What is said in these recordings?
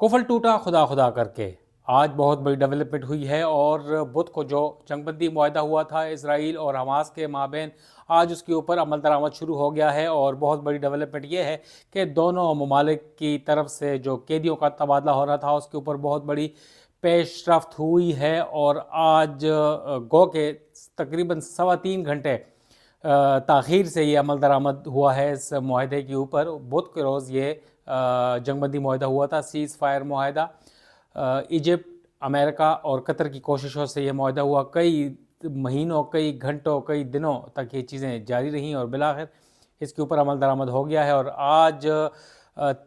کفل ٹوٹا خدا خدا کر کے آج بہت بڑی ڈیولپمنٹ ہوئی ہے، اور بدھ کو جو جنگ بندی معاہدہ ہوا تھا اسرائیل اور حماس کے مابین، آج اس کے اوپر عمل درآمد شروع ہو گیا ہے۔ اور بہت بڑی ڈیولپمنٹ یہ ہے کہ دونوں ممالک کی طرف سے جو قیدیوں کا تبادلہ ہو رہا تھا اس کے اوپر بہت بڑی پیش رفت ہوئی ہے، اور آج گو کہ تقریباً 3.25 گھنٹے تاخیر سے یہ عمل درآمد ہوا ہے اس معاہدے کے اوپر۔ بدھ کے روز یہ جنگ بندی معاہدہ ہوا تھا، سیز فائر معاہدہ۔ ایجپٹ، امریکہ اور قطر کی کوششوں سے یہ معاہدہ ہوا، کئی مہینوں، کئی گھنٹوں، کئی دنوں تک یہ چیزیں جاری رہیں، اور بالآخر اس کے اوپر عمل درآمد ہو گیا ہے۔ اور آج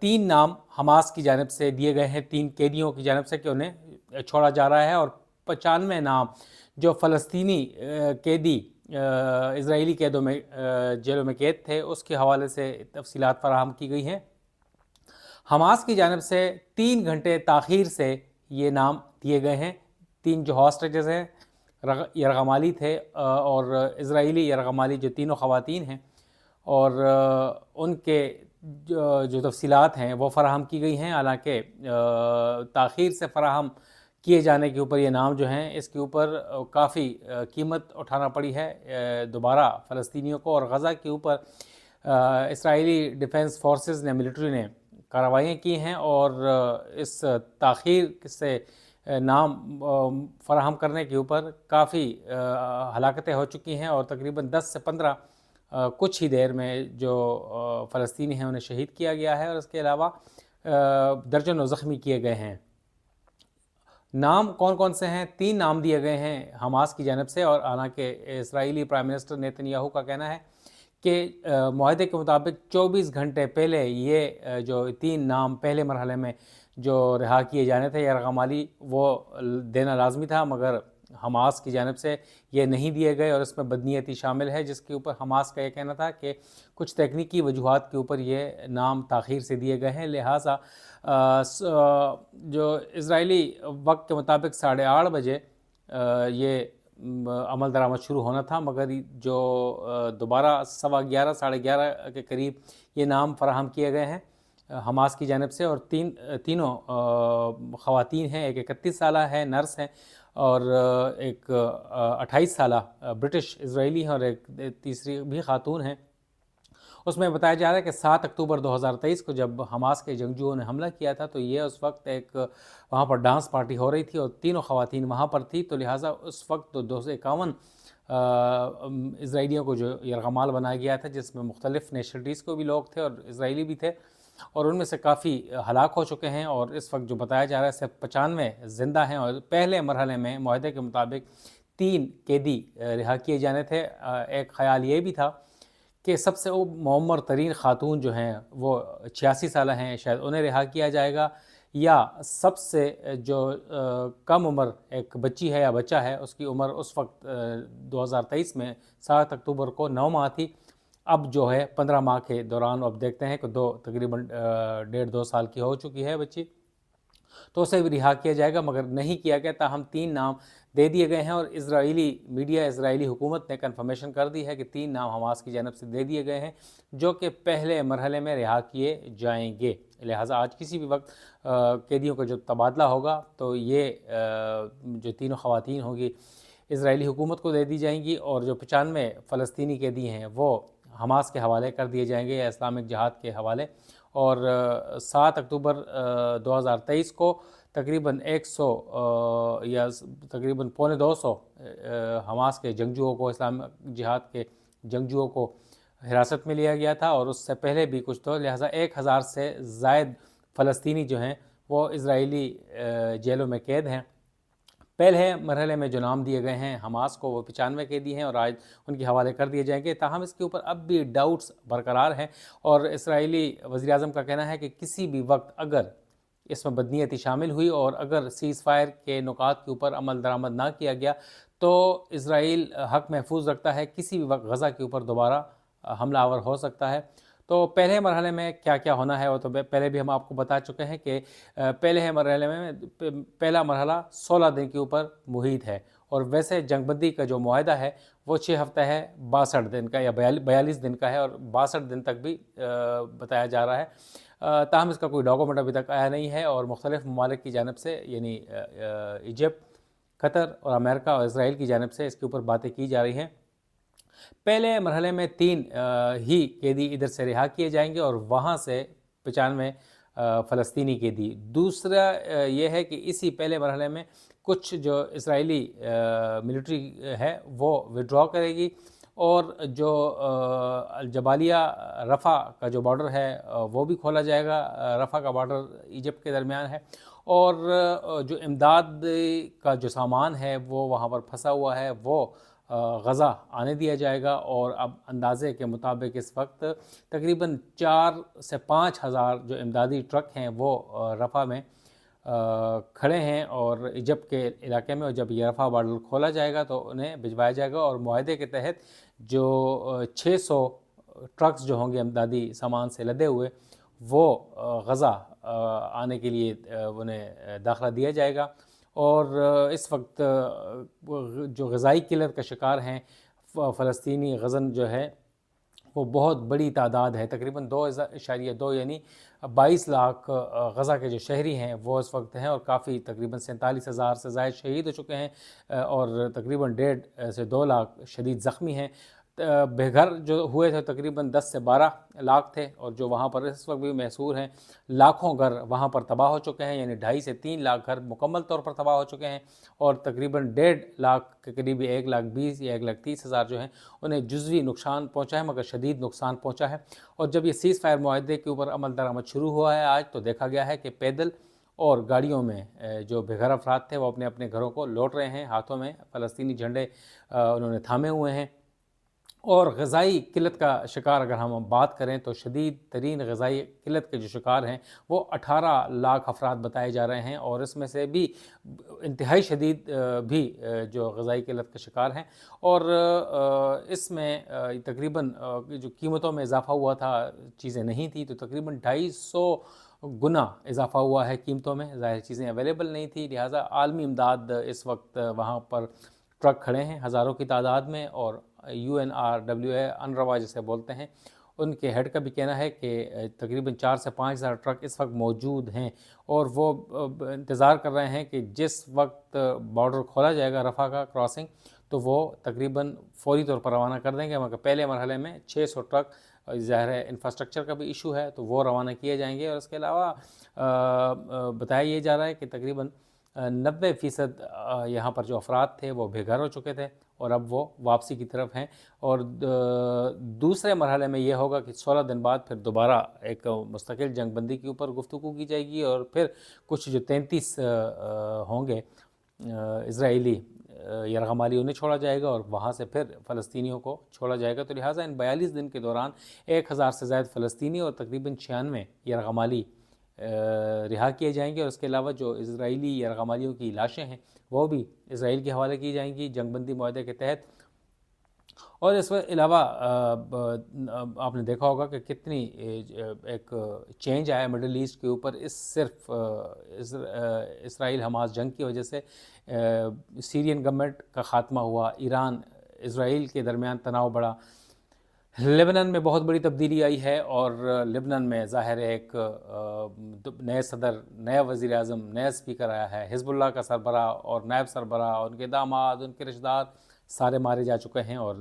3 نام حماس کی جانب سے دیے گئے ہیں، 3 قیدیوں کی جانب سے کہ انہیں چھوڑا جا رہا ہے، اور 95 نام جو فلسطینی قیدی اسرائیلی قیدوں میں جیلوں میں قید تھے اس کے حوالے سے تفصیلات فراہم کی گئی ہیں۔ حماس کی جانب سے 3 گھنٹے تاخیر سے یہ نام دیے گئے ہیں۔ 3 جو ہاسٹیجز ہیں یرغمالی تھے، اور اسرائیلی یرغمالی جو تینوں خواتین ہیں، اور ان کے جو تفصیلات ہیں وہ فراہم کی گئی ہیں۔ حالانکہ تاخیر سے فراہم کیے جانے کے اوپر یہ نام جو ہیں اس کے اوپر کافی قیمت اٹھانا پڑی ہے دوبارہ فلسطینیوں کو، اور غزہ کے اوپر اسرائیلی ڈیفنس فورسز نے، ملٹری نے کارروائیاں کی ہیں، اور اس تاخیر سے نام فراہم کرنے کے اوپر کافی ہلاکتیں ہو چکی ہیں، اور تقریباً 10 سے 15 کچھ ہی دیر میں جو فلسطینی ہیں انہیں شہید کیا گیا ہے، اور اس کے علاوہ درجنوں زخمی کیے گئے ہیں۔ نام کون کون سے ہیں؟ 3 نام دیے گئے ہیں حماس کی جانب سے، اور حالانکہ اسرائیلی پرائم منسٹر نیتن یاہو کا کہنا ہے کہ معاہدے کے مطابق 24 گھنٹے پہلے یہ جو 3 نام پہلے مرحلے میں جو رہا کیے جانے تھے یرغمالی، وہ دینا لازمی تھا، مگر حماس کی جانب سے یہ نہیں دیے گئے، اور اس میں بدنیتی شامل ہے، جس کے اوپر حماس کا یہ کہنا تھا کہ کچھ تکنیکی وجوہات کے اوپر یہ نام تاخیر سے دیے گئے ہیں۔ لہٰذا جو اسرائیلی وقت کے مطابق 8:30 بجے یہ عمل درآمد شروع ہونا تھا، مگر جو دوبارہ 11:15 11:30 کے قریب یہ نام فراہم کیے گئے ہیں حماس کی جانب سے، اور تینوں خواتین ہیں، ایک 31 سالہ ہے، نرس ہیں، اور ایک 28 سالہ برٹش اسرائیلی ہیں، اور ایک تیسری بھی خاتون ہیں۔ اس میں بتایا جا رہا ہے کہ 7 اکتوبر 2023 کو جب حماس کے جنگجوؤں نے حملہ کیا تھا تو یہ اس وقت ایک وہاں پر ڈانس پارٹی ہو رہی تھی، اور تینوں خواتین وہاں پر تھی، تو لہٰذا اس وقت 251 اسرائیلیوں کو جو یرغمال بنایا گیا تھا، جس میں مختلف نیشنلٹیز کو بھی لوگ تھے اور اسرائیلی بھی تھے، اور ان میں سے کافی ہلاک ہو چکے ہیں، اور اس وقت جو بتایا جا رہا ہے صرف 95 زندہ ہیں، اور پہلے مرحلے میں معاہدے کے مطابق 3 قیدی رہا کیے جانے تھے۔ ایک خیال یہ بھی تھا کہ سب سے معمر ترین خاتون جو ہیں وہ 86 سالہ ہیں، شاید انہیں رہا کیا جائے گا، یا سب سے جو کم عمر ایک بچی ہے یا بچہ ہے، اس کی عمر اس وقت 2023 میں 7 اکتوبر کو 9 ماہ تھی، اب جو ہے 15 ماہ کے دوران اب دیکھتے ہیں کہ تقریباً 1.5-2 سال کی ہو چکی ہے بچی، تو اسے بھی رہا کیا جائے گا، مگر نہیں کیا گیا۔ تاہم 3 نام دے دیے گئے ہیں، اور اسرائیلی میڈیا، اسرائیلی حکومت نے کنفرمیشن کر دی ہے کہ 3 نام حماس کی جانب سے دے دیے گئے ہیں جو کہ پہلے مرحلے میں رہا کیے جائیں گے۔ لہٰذا آج کسی بھی وقت قیدیوں کا جو تبادلہ ہوگا تو یہ جو تینوں خواتین ہوں گی اسرائیلی حکومت کو دے دی جائیں گی، اور جو 95 فلسطینی قیدی ہیں وہ حماس کے حوالے کر دیے جائیں گے یا اسلامک جہاد کے حوالے۔ اور 7 اکتوبر 2023 کو تقریباً 100 یا تقریباً 250 حماس کے جنگجوؤں کو، اسلامک جہاد کے جنگجوؤں کو حراست میں لیا گیا تھا، اور اس سے پہلے بھی کچھ تو، لہٰذا 1000 سے زائد فلسطینی جو ہیں وہ اسرائیلی جیلوں میں قید ہیں۔ پہلے مرحلے میں جو نام دیے گئے ہیں حماس کو وہ 95 قیدی ہیں، اور آج ان کے حوالے کر دیے جائیں گے۔ تاہم اس کے اوپر اب بھی ڈاؤٹس برقرار ہیں، اور اسرائیلی وزیر اعظم کا کہنا ہے کہ کسی بھی وقت اگر اس میں بدنیتی شامل ہوئی اور اگر سیز فائر کے نکات کے اوپر عمل درآمد نہ کیا گیا تو اسرائیل حق محفوظ رکھتا ہے کسی بھی وقت غزہ کے اوپر دوبارہ حملہ آور ہو سکتا ہے۔ تو پہلے مرحلے میں کیا کیا ہونا ہے وہ تو پہلے بھی ہم آپ کو بتا چکے ہیں کہ پہلے مرحلے میں پہلا مرحلہ 16 دن کے اوپر محیط ہے، اور ویسے جنگ بندی کا جو معاہدہ ہے وہ 6 ہفتہ ہے، 62 دن کا یا 42 دن کا ہے، اور 62 دن تک بھی بتایا جا رہا ہے۔ تاہم اس کا کوئی ڈاکومنٹ ابھی تک آیا نہیں ہے، اور مختلف ممالک کی جانب سے یعنی ایجپٹ، قطر اور امریکہ اور اسرائیل کی جانب سے اس کے اوپر باتیں کی جا رہی ہیں۔ پہلے مرحلے میں 3 ہی قیدی ادھر سے رہا کیے جائیں گے اور وہاں سے 95 فلسطینی قیدی۔ دوسرا یہ ہے کہ اسی پہلے مرحلے میں کچھ جو اسرائیلی ملٹری ہے وہ وڈرا کرے گی، اور جو الجبالیہ رفح کا جو بارڈر ہے وہ بھی کھولا جائے گا۔ رفح کا بارڈر ایجپٹ کے درمیان ہے، اور جو امداد کا جو سامان ہے وہ وہاں پر پھنسا ہوا ہے وہ غزہ آنے دیا جائے گا۔ اور اب اندازے کے مطابق اس وقت تقریباً 4 سے 5 ہزار جو امدادی ٹرک ہیں وہ رفح میں کھڑے ہیں اور ایجپٹ کے علاقے میں، اور جب یہ رفح بارڈر کھولا جائے گا تو انہیں بھجوایا جائے گا، اور معاہدے کے تحت جو 600 ٹرکس جو ہوں گے امدادی سامان سے لدے ہوئے وہ غزہ آنے کے لیے انہیں داخلہ دیا جائے گا۔ اور اس وقت جو غذائی قلت کا شکار ہیں فلسطینی غزن جو ہے وہ بہت بڑی تعداد ہے، تقریباً 2.2 یعنی 22 لاکھ غزہ کے جو شہری ہیں وہ اس وقت ہیں، اور کافی تقریباً 47,000 سے زائد شہید ہو چکے ہیں، اور تقریباً 1.5 سے 2 لاکھ شدید زخمی ہیں۔ بے گھر جو ہوئے تھے تقریباً 10 سے 12 لاکھ تھے، اور جو وہاں پر اس وقت بھی محصور ہیں لاکھوں گھر وہاں پر تباہ ہو چکے ہیں، یعنی 2.5 سے 3 لاکھ گھر مکمل طور پر تباہ ہو چکے ہیں، اور تقریباً 1.5 لاکھ کے قریبی 1,20,000 یا 1,30,000 جو ہیں انہیں جزوی نقصان پہنچا ہے، مگر شدید نقصان پہنچا ہے۔ اور جب یہ سیز فائر معاہدے کے اوپر عمل درآمد شروع ہوا ہے آج، تو دیکھا گیا ہے کہ پیدل اور گاڑیوں میں جو بے گھر افراد تھے وہ اپنے اپنے گھروں کو لوٹ رہے ہیں، ہاتھوں میں فلسطینی جھنڈے انہوں نے تھامے ہوئے ہیں۔ اور غذائی قلت کا شکار اگر ہم بات کریں تو شدید ترین غذائی قلت کے جو شکار ہیں وہ 18 لاکھ افراد بتائے جا رہے ہیں، اور اس میں سے بھی انتہائی شدید بھی جو غذائی قلت کے شکار ہیں۔ اور اس میں تقریباً جو قیمتوں میں اضافہ ہوا تھا، چیزیں نہیں تھی تو تقریباً 250 گنا اضافہ ہوا ہے قیمتوں میں، ظاہر چیزیں اویلیبل نہیں تھی، لہٰذا عالمی امداد اس وقت وہاں پر ٹرک کھڑے ہیں ہزاروں کی تعداد میں، اور UNRWA انروا جسے بولتے ہیں، ان کے ہیڈ کا بھی کہنا ہے کہ تقریباً 4 سے 5 ہزار ٹرک اس وقت موجود ہیں، اور وہ انتظار کر رہے ہیں کہ جس وقت بارڈر کھولا جائے گا رفح کا کراسنگ تو وہ تقریباً فوری طور پر روانہ کر دیں گے، مگر پہلے مرحلے میں 600 ٹرک، ظاہر ہے انفراسٹرکچر کا بھی ایشو ہے تو وہ روانہ کیے جائیں گے۔ اور اس کے علاوہ بتایا یہ جا رہا ہے کہ تقریباً 90% یہاں پر جو افراد تھے وہ بے گھر ہو چکے تھے، اور اب وہ واپسی کی طرف ہیں، اور دوسرے مرحلے میں یہ ہوگا کہ 16 دن بعد پھر دوبارہ ایک مستقل جنگ بندی کے اوپر گفتگو کی جائے گی، اور پھر کچھ جو 33 ہوں گے اسرائیلی یرغمالی انہیں چھوڑا جائے گا، اور وہاں سے پھر فلسطینیوں کو چھوڑا جائے گا۔ تو لہٰذا ان 42 دن کے دوران 1000 سے زائد فلسطینی اور تقریباً 96 یرغمالی رہا کیے جائیں گے، اور اس کے علاوہ جو اسرائیلی یرغمالیوں کی لاشیں ہیں وہ بھی اسرائیل کے حوالے کی جائیں گی جنگ بندی معاہدے کے تحت۔ اور اس کے علاوہ آپ نے دیکھا ہوگا کہ کتنی ایک چینج آیا مڈل ایسٹ کے اوپر، اس صرف اسرائیل حماس جنگ کی وجہ سے سیرین گورنمنٹ کا خاتمہ ہوا، ایران اسرائیل کے درمیان تناؤ بڑھا، لبنان میں بہت بڑی تبدیلی آئی ہے، اور لبنان میں ظاہر ایک نئے صدر، نیا وزیر اعظم، نیا اسپیکر آیا ہے، حزب اللہ کا سربراہ اور نائب سربراہ، ان کے داماد، ان کے رشتہ دار سارے مارے جا چکے ہیں، اور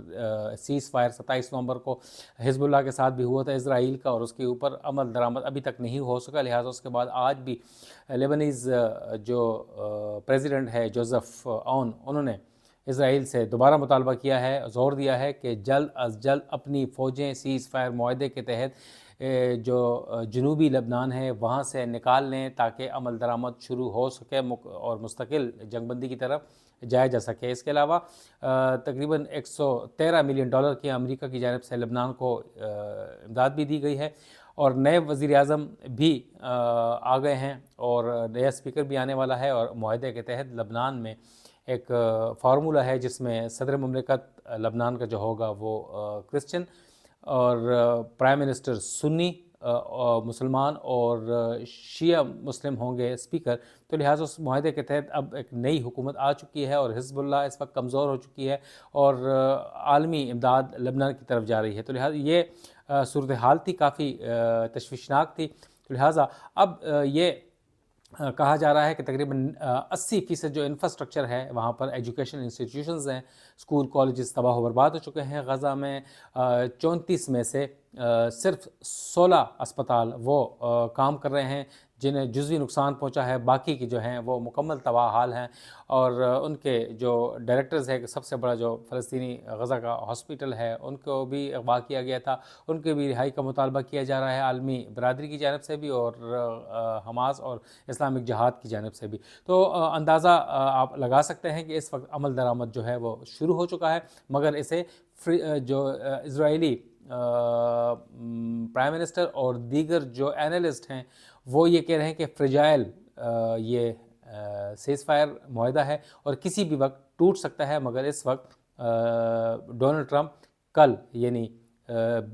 سیز فائر 27 نومبر کو حزب اللہ کے ساتھ بھی ہوا تھا اسرائیل کا، اور اس کے اوپر عمل درآمد ابھی تک نہیں ہو سکا، لہٰذا اس کے بعد آج بھی لیبنیز جو پریزیڈنٹ ہے جوزف اون، انہوں نے اسرائیل سے دوبارہ مطالبہ کیا ہے، زور دیا ہے کہ جلد از جلد اپنی فوجیں سیز فائر معاہدے کے تحت جو جنوبی لبنان ہے وہاں سے نکال لیں تاکہ عمل درآمد شروع ہو سکے اور مستقل جنگ بندی کی طرف جایا جا سکے۔ اس کے علاوہ تقریباً $113 ملین کی امریکہ کی جانب سے لبنان کو امداد بھی دی گئی ہے، اور نئے وزیر اعظم بھی آ گئے ہیں، اور نیا اسپیکر بھی آنے والا ہے، اور معاہدے کے تحت لبنان میں ایک فارمولہ ہے جس میں صدر مملکت لبنان کا جو ہوگا وہ کرسچن، اور پرائم منسٹر سنی مسلمان اور شیعہ مسلم ہوں گے اسپیکر، تو لہٰذا اس معاہدے کے تحت اب ایک نئی حکومت آ چکی ہے، اور حزب اللہ اس وقت کمزور ہو چکی ہے، اور عالمی امداد لبنان کی طرف جا رہی ہے۔ تو لہٰذا یہ صورتحال تھی، کافی تشویشناک تھی، تو لہٰذا اب یہ کہا جا رہا ہے کہ تقریباً 80% جو انفراسٹرکچر ہے وہاں پر ایجوکیشن انسٹیٹیوشنز ہیں، اسکول کالجز تباہ و برباد ہو چکے ہیں۔ غزہ میں 34 میں سے صرف 16 اسپتال وہ کام کر رہے ہیں جنہیں جزوی نقصان پہنچا ہے، باقی کی جو ہیں وہ مکمل تباہ حال ہیں، اور ان کے جو ڈائریکٹرز ہیں، سب سے بڑا جو فلسطینی غزہ کا ہاسپٹل ہے ان کو بھی اغوا کیا گیا تھا، ان کے بھی رہائی کا مطالبہ کیا جا رہا ہے عالمی برادری کی جانب سے بھی اور حماس اور اسلامک جہاد کی جانب سے بھی۔ تو اندازہ آپ لگا سکتے ہیں کہ اس وقت عمل درآمد جو ہے وہ شروع ہو چکا ہے، مگر اسے جو اسرائیلی پرائم منسٹر اور دیگر جو اینالسٹ ہیں وہ یہ کہہ رہے ہیں کہ فریجائل یہ سیز فائر معاہدہ ہے اور کسی بھی وقت ٹوٹ سکتا ہے، مگر اس وقت ڈونلڈ ٹرمپ کل یعنی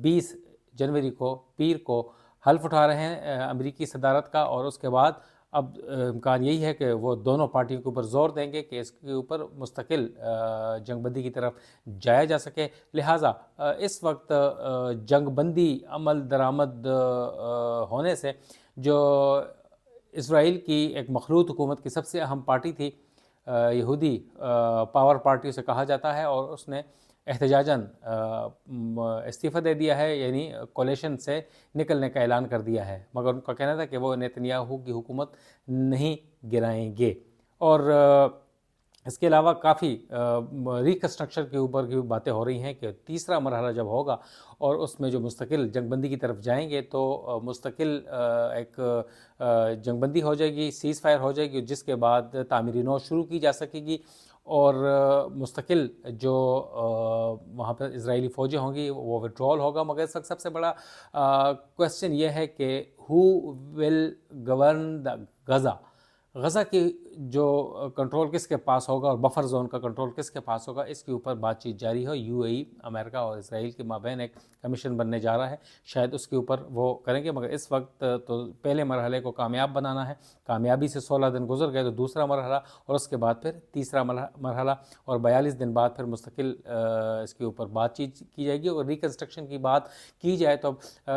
20 جنوری کو پیر کو حلف اٹھا رہے ہیں امریکی صدارت کا، اور اس کے بعد اب امکان یہی ہے کہ وہ دونوں پارٹیوں کے اوپر زور دیں گے کہ اس کے اوپر مستقل جنگ بندی کی طرف جایا جا سکے۔ لہٰذا اس وقت جنگ بندی عمل درآمد ہونے سے جو اسرائیل کی ایک مخلوط حکومت کی سب سے اہم پارٹی تھی، یہودی پاور پارٹی سے کہا جاتا ہے، اور اس نے احتجاجاً استعفیٰ دے دیا ہے، یعنی کولیشن سے نکلنے کا اعلان کر دیا ہے، مگر ان کا کہنا تھا کہ وہ نیتنیاہو کی حکومت نہیں گرائیں گے۔ اور اس کے علاوہ کافی ریکنسٹرکشن کے اوپر کی باتیں ہو رہی ہیں کہ تیسرا مرحلہ جب ہوگا اور اس میں جو مستقل جنگ بندی کی طرف جائیں گے تو مستقل ایک جنگ بندی ہو جائے گی، سیز فائر ہو جائے گی، جس کے بعد تعمیری نو شروع کی جا سکے گی، اور مستقل جو وہاں پر اسرائیلی فوجیں ہوں گی وہ وڈرول ہوگا۔ مگر اس وقت سب سے بڑا کویسچن یہ ہے کہ ہو ول گورن دا غزہ کی جو کنٹرول کس کے پاس ہوگا اور بفر زون کا کنٹرول کس کے پاس ہوگا، اس کے اوپر بات چیت جاری ہو۔ یو اے ای، امریکہ اور اسرائیل کے مابین ایک کمیشن بننے جا رہا ہے، شاید اس کے اوپر وہ کریں گے، مگر اس وقت تو پہلے مرحلے کو کامیاب بنانا ہے۔ کامیابی سے 16 دن گزر گئے تو دوسرا مرحلہ، اور اس کے بعد پھر تیسرا مرحلہ، اور 42 دن بعد پھر مستقل اس کے اوپر بات چیت کی جائے گی۔ اور ریکنسٹرکشن کی بات کی جائے تو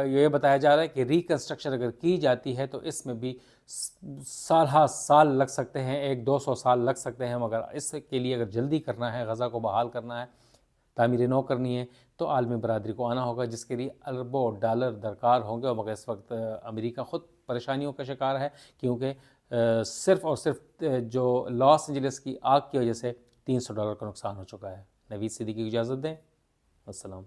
یہ بتایا جا رہا ہے کہ ریکنسٹرکشن اگر کی جاتی ہے تو اس میں بھی سال لگ سکتے ہیں، 100-200 سال لگ سکتے ہیں، مگر اس کے لیے اگر جلدی کرنا ہے، غزہ کو بحال کرنا ہے، تعمیر نو کرنی ہے، تو عالمی برادری کو آنا ہوگا، جس کے لیے اربوں ڈالر درکار ہوں گے۔ مگر اس وقت امریکہ خود پریشانیوں کا شکار ہے، کیونکہ صرف اور صرف جو لاس اینجلس کی آگ کی وجہ سے $300 کا نقصان ہو چکا ہے۔ نوید صدیقی کی اجازت دیں، السلام۔